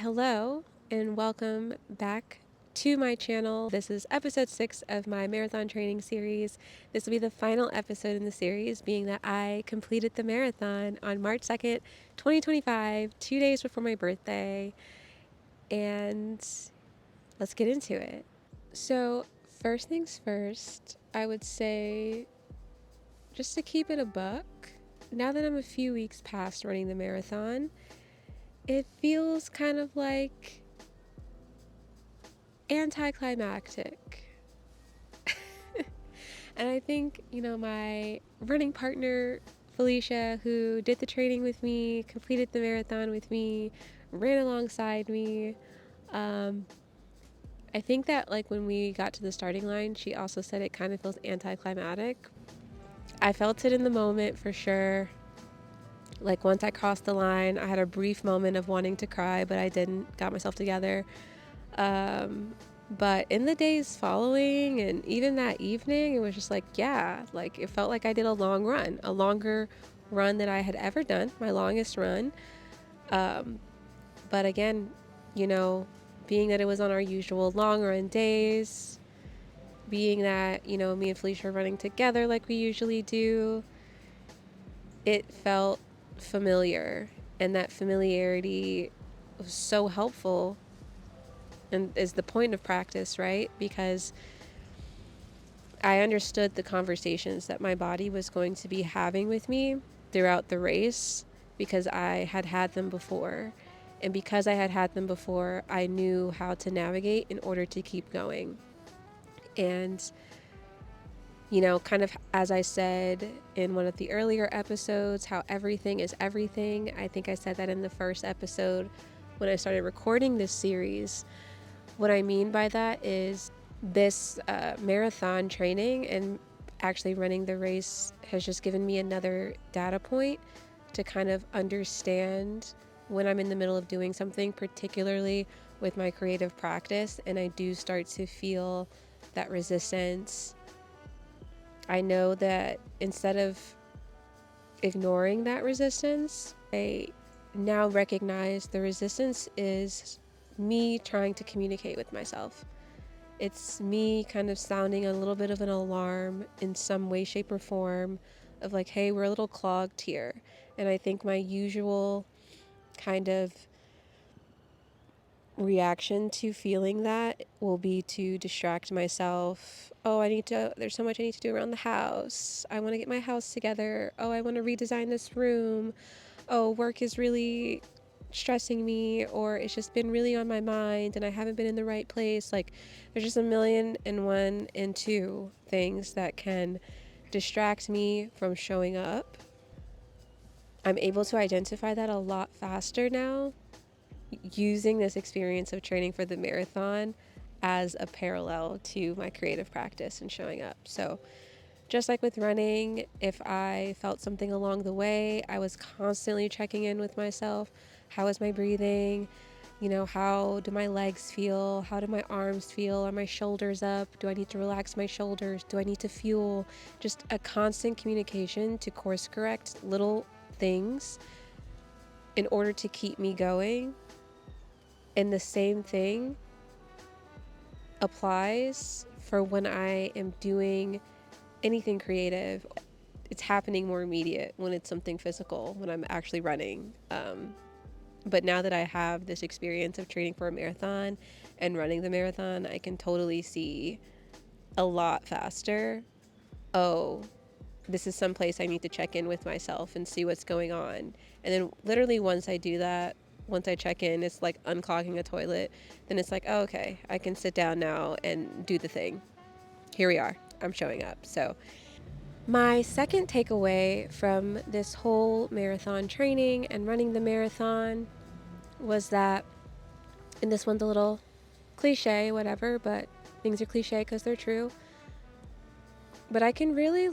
Hello and welcome back to my channel. This is episode 6 of my marathon training series. This will be the final episode in the series, being that I completed the marathon on March 2nd, 2025, 2 days before my birthday. And let's get into it. So, first things first, I would say, just to keep it a buck, now that I'm a few weeks past running the marathon, it feels kind of like anticlimactic. And I think, my running partner, Felicia, who did the training with me, completed the marathon with me, ran alongside me. I think that, like, when we got to the starting line, she also said it kind of feels anticlimactic. I felt it in the moment for sure. Like, once I crossed the line, I had a brief moment of wanting to cry, but I didn't, got myself together. But in the days following and even that evening, it was just like, yeah, like it felt like I did a long run, a longer run than I had ever done, my longest run. But again, you know, being that it was on our usual long run days, being that, me and Felicia are running together like we usually do, it felt familiar. And that familiarity was so helpful and is the point of practice, right? Because I understood the conversations that my body was going to be having with me throughout the race because I had had them before. And because I had had them before, I knew how to navigate in order to keep going. And, kind of as I said in one of the earlier episodes, how everything is everything. I think I said that in the first episode when I started recording this series. What I mean by that is this marathon training and actually running the race has just given me another data point to kind of understand when I'm in the middle of doing something, particularly with my creative practice, and I do start to feel that resistance. I know that instead of ignoring that resistance, I now recognize the resistance is me trying to communicate with myself. It's me kind of sounding a little bit of an alarm in some way, shape, or form of like, hey, we're a little clogged here. And I think my usual kind of reaction to feeling that will be to distract myself. Oh, there's so much I need to do around the house. I want to get my house together. Oh, I want to redesign this room. Oh, work is really stressing me, or it's just been really on my mind and I haven't been in the right place. Like, there's just a million and one and two things that can distract me from showing up. I'm able to identify that a lot faster now using this experience of training for the marathon as a parallel to my creative practice and showing up. So, just like with running, if I felt something along the way, I was constantly checking in with myself. How is my breathing? How do my legs feel? How do my arms feel? Are my shoulders up? Do I need to relax my shoulders? Do I need to fuel? Just a constant communication to course correct little things in order to keep me going. And the same thing applies for when I am doing anything creative. It's happening more immediate when it's something physical, when I'm actually running. But now that I have this experience of training for a marathon and running the marathon, I can totally see a lot faster, oh, this is some place I need to check in with myself and see what's going on. And then literally once I do that, once I check in, it's like unclogging a toilet. Then it's like, oh, okay, I can sit down now and do the thing. Here we are. I'm showing up. So my second takeaway from this whole marathon training and running the marathon was that, and this one's a little cliche, whatever, but things are cliche because they're true. But I can really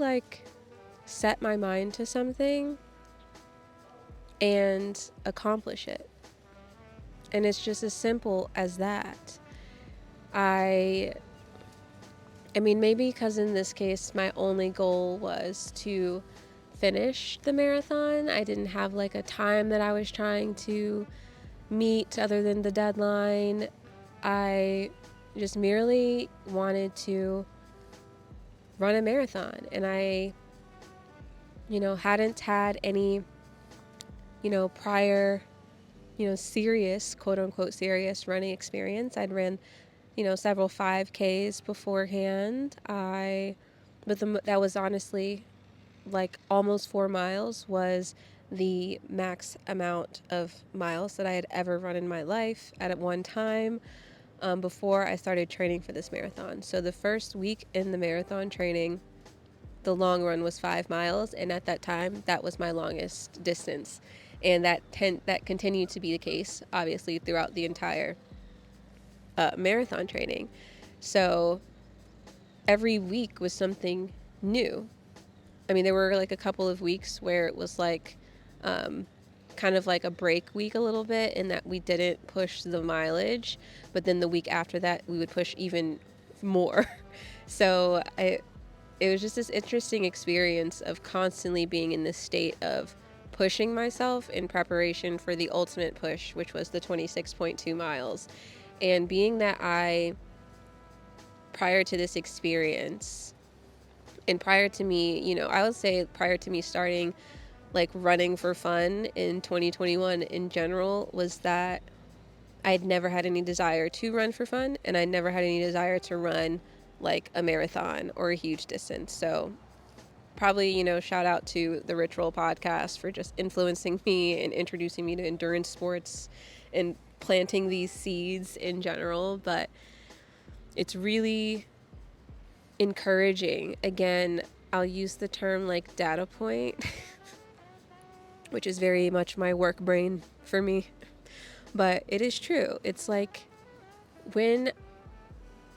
set my mind to something and accomplish it. And it's just as simple as that. I mean, maybe because in this case, my only goal was to finish the marathon. I didn't have a time that I was trying to meet other than the deadline. I just merely wanted to run a marathon, and I, hadn't had any, prior, serious, quote unquote, serious running experience. I'd ran, several 5Ks beforehand. That was honestly like almost 4 miles was the max amount of miles that I had ever run in my life at one time, before I started training for this marathon. So the first week in the marathon training, the long run was 5 miles, and at that time, that was my longest distance, and that continued to be the case, obviously, throughout the entire marathon training. So every week was something new. I mean, there were like a couple of weeks where it was like kind of like a break week a little bit, in that we didn't push the mileage, but then the week after that we would push even more. So it was just this interesting experience of constantly being in this state of pushing myself in preparation for the ultimate push, which was the 26.2 miles. And being that prior to this experience, and prior to me, I would say prior to me starting like running for fun in 2021 in general, was that I'd never had any desire to run for fun, and I never had any desire to run like a marathon or a huge distance. So probably, shout out to the Ritual podcast for just influencing me and introducing me to endurance sports and planting these seeds in general. But it's really encouraging. Again, I'll use the term like data point, which is very much my work brain for me. But it is true. It's like when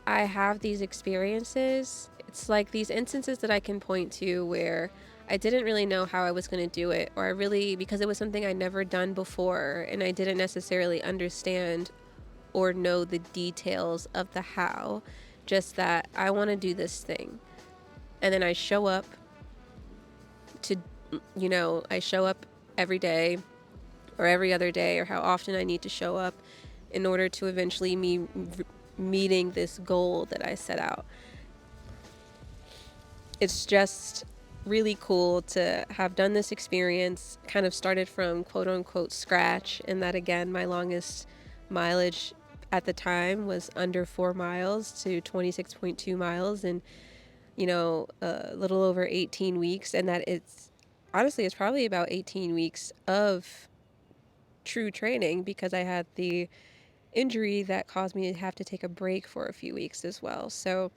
I have these experiences, it's like these instances that I can point to where I didn't really know how I was going to do it, or because it was something I'd never done before, and I didn't necessarily understand or know the details of the how, just that I want to do this thing. And then I show up every day or every other day, or how often I need to show up in order to eventually meeting this goal that I set out. It's just really cool to have done this experience, kind of started from quote unquote scratch, and that again, my longest mileage at the time was under 4 miles to 26.2 miles in, a little over 18 weeks. And that it's probably about 18 weeks of true training, because I had the injury that caused me to have to take a break for a few weeks as well. So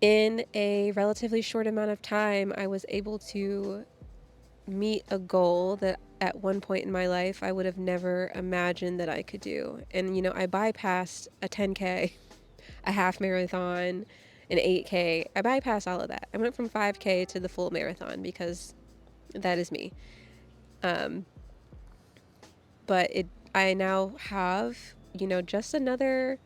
in a relatively short amount of time, I was able to meet a goal that at one point in my life I would have never imagined that I could do. And, I bypassed a 10K, a half marathon, an 8K. I bypassed all of that. I went from 5K to the full marathon because that is me. But I now have, just another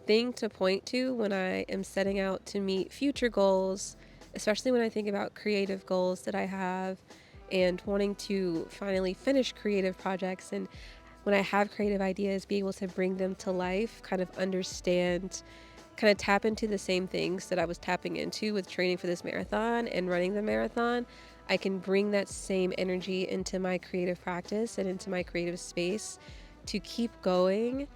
thing to point to when I am setting out to meet future goals, especially when I think about creative goals that I have and wanting to finally finish creative projects. And when I have creative ideas, be able to bring them to life, kind of tap into the same things that I was tapping into with training for this marathon and running the marathon. I can bring that same energy into my creative practice and into my creative space to keep going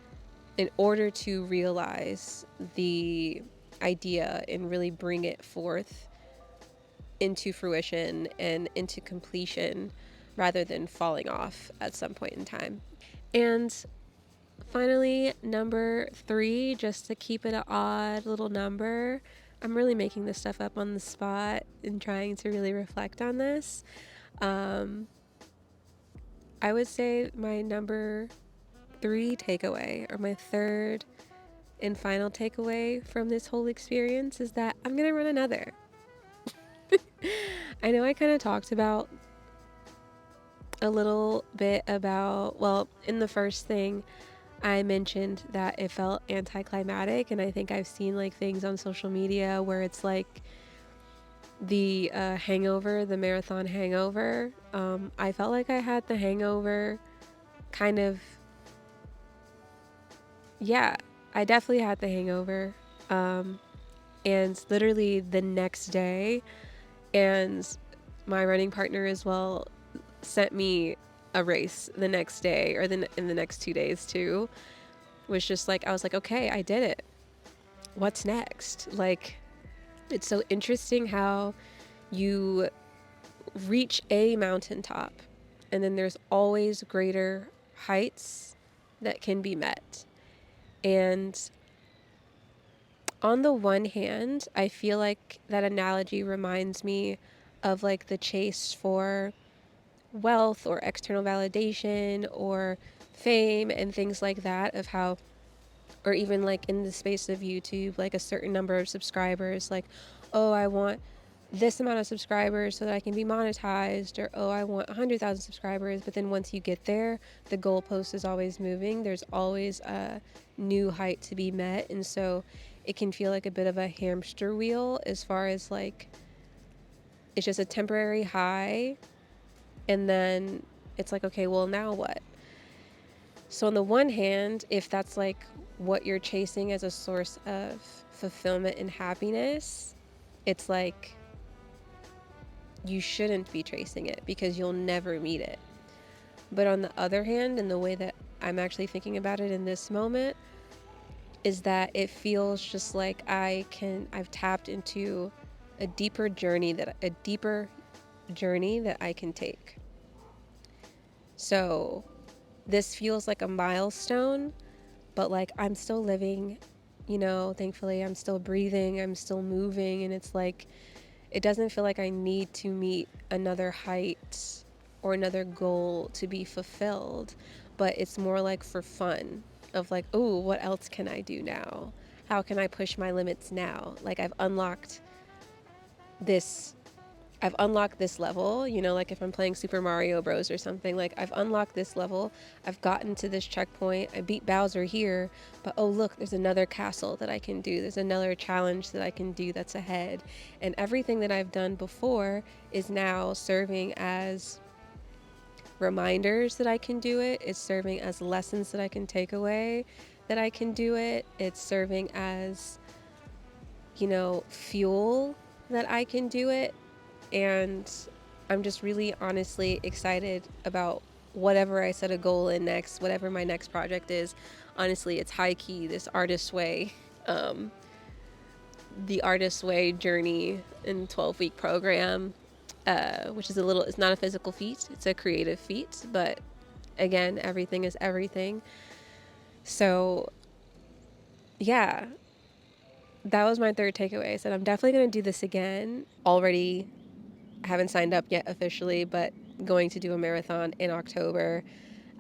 in order to realize the idea and really bring it forth into fruition and into completion, rather than falling off at some point in time. And finally, number 3, just to keep it an odd little number, I'm really making this stuff up on the spot and trying to really reflect on this. I would say my number 3 takeaway, or my third and final takeaway from this whole experience, is that I'm going to run another. I know I kind of talked about a little bit about, well, in the first thing, I mentioned that it felt anticlimactic, and I think I've seen like things on social media where it's like the hangover, the marathon hangover. I felt like I had the hangover kind of yeah, I definitely had the hangover. Um, and literally the next day, and my running partner as well sent me a race the next day, or in the next 2 days too. Was just like, I was like, okay, I did it. What's next? Like, it's so interesting how you reach a mountaintop and then there's always greater heights that can be met. And on the one hand, I feel like that analogy reminds me of like the chase for wealth or external validation or fame and things like that, of how, or even like in the space of YouTube, like a certain number of subscribers, like, oh, I want this amount of subscribers so that I can be monetized, or oh, I want 100,000 subscribers. But then once you get there, the goalpost is always moving. There's always a new height to be met. And so it can feel like a bit of a hamster wheel, as far as like it's just a temporary high. And then it's like, okay, well, now what? So, on the one hand, if that's like what you're chasing as a source of fulfillment and happiness, it's like you shouldn't be chasing it because you'll never meet it. But on the other hand, and the way that I'm actually thinking about it in this moment, is that it feels just like I've tapped into a deeper journey that I can take. So this feels like a milestone, but like I'm still living, thankfully I'm still breathing, I'm still moving, and it's like it doesn't feel like I need to meet another height or another goal to be fulfilled, but it's more like for fun, of like, oh, what else can I do now? How can I push my limits now? Like this I've unlocked this level, like if I'm playing Super Mario Bros. Or something, like I've unlocked this level, I've gotten to this checkpoint, I beat Bowser here, but oh look, there's another castle that I can do, there's another challenge that I can do that's ahead. And everything that I've done before is now serving as reminders that I can do it, it's serving as lessons that I can take away that I can do it, it's serving as, fuel that I can do it. And I'm just really honestly excited about whatever I set a goal in next, whatever my next project is. Honestly, it's high key, this Artist Way, um, the Artist Way journey in 12-week program, which is it's not a physical feat, it's a creative feat. But again, everything is everything. So yeah, that was my third takeaway. I said, I'm definitely going to do this again. Already haven't signed up yet officially, but going to do a marathon in October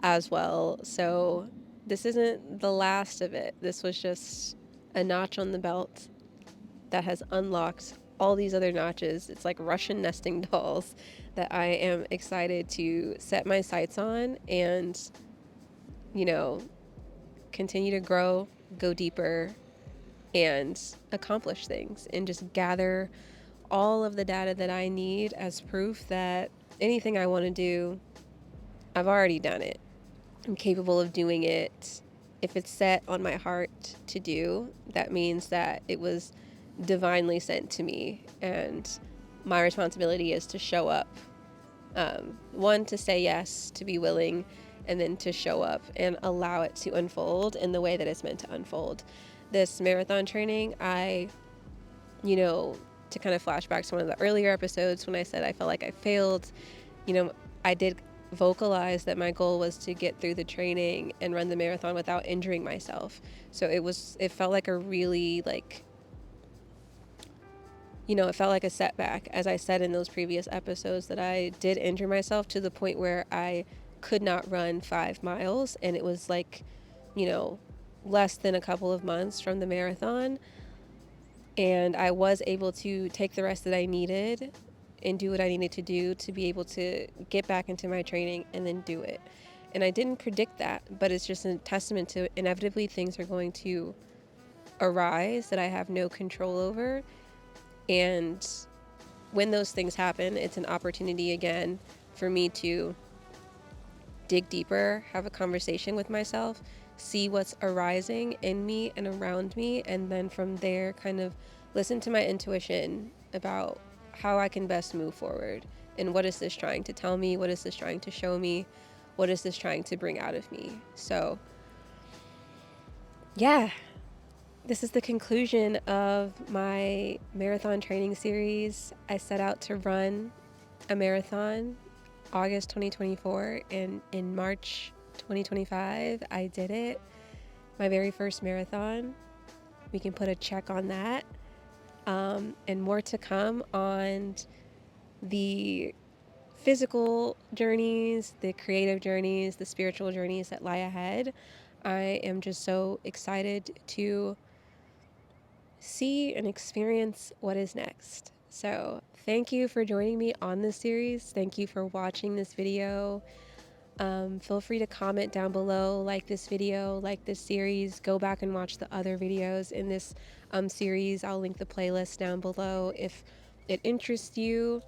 as well. So this isn't the last of it. This was just a notch on the belt that has unlocked all these other notches. It's like Russian nesting dolls that I am excited to set my sights on and, you know, continue to grow, go deeper, and accomplish things and just gather all of the data that I need as proof that anything I want to do, I've already done it. I'm capable of doing it. If it's set on my heart to do, that means that it was divinely sent to me. And my responsibility is to show up. One, to say yes, to be willing, and then to show up and allow it to unfold in the way that it's meant to unfold. This marathon training, to kind of flash back to one of the earlier episodes when I said I felt like I failed, I did vocalize that my goal was to get through the training and run the marathon without injuring myself. So it felt like a really it felt like a setback, as I said in those previous episodes, that I did injure myself to the point where I could not run 5 miles, and it was less than a couple of months from the marathon. And I was able to take the rest that I needed and do what I needed to do to be able to get back into my training and then do it. And I didn't predict that, but it's just a testament to inevitably things are going to arise that I have no control over. And when those things happen, it's an opportunity again for me to dig deeper, have a conversation with myself, see what's arising in me and around me, and then from there kind of listen to my intuition about how I can best move forward, and what is this trying to tell me, what is this trying to show me, what is this trying to bring out of me. So yeah, this is the conclusion of my marathon training series. I set out to run a marathon August 2024, and in March 2025 I did it, my very first marathon. We can put a check on that, and more to come on the physical journeys, the creative journeys, the spiritual journeys that lie ahead. I am just so excited to see and experience what is next. So thank you for joining me on this series. Thank you for watching this video. Feel free to comment down below, like this video, like this series. Go back and watch the other videos in this series. I'll link the playlist down below if it interests you.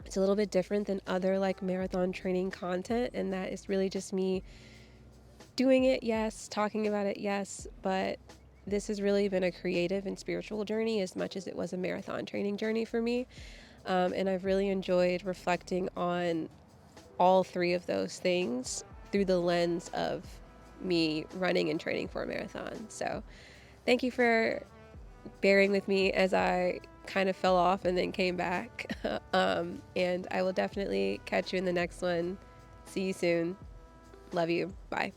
It's a little bit different than other like marathon training content, and that is really just me doing it, yes, talking about it, yes, but this has really been a creative and spiritual journey as much as it was a marathon training journey for me. And I've really enjoyed reflecting on all three of those things through the lens of me running and training for a marathon. So thank you for bearing with me as I kind of fell off and then came back. And I will definitely catch you in the next one. See you soon. Love you. Bye.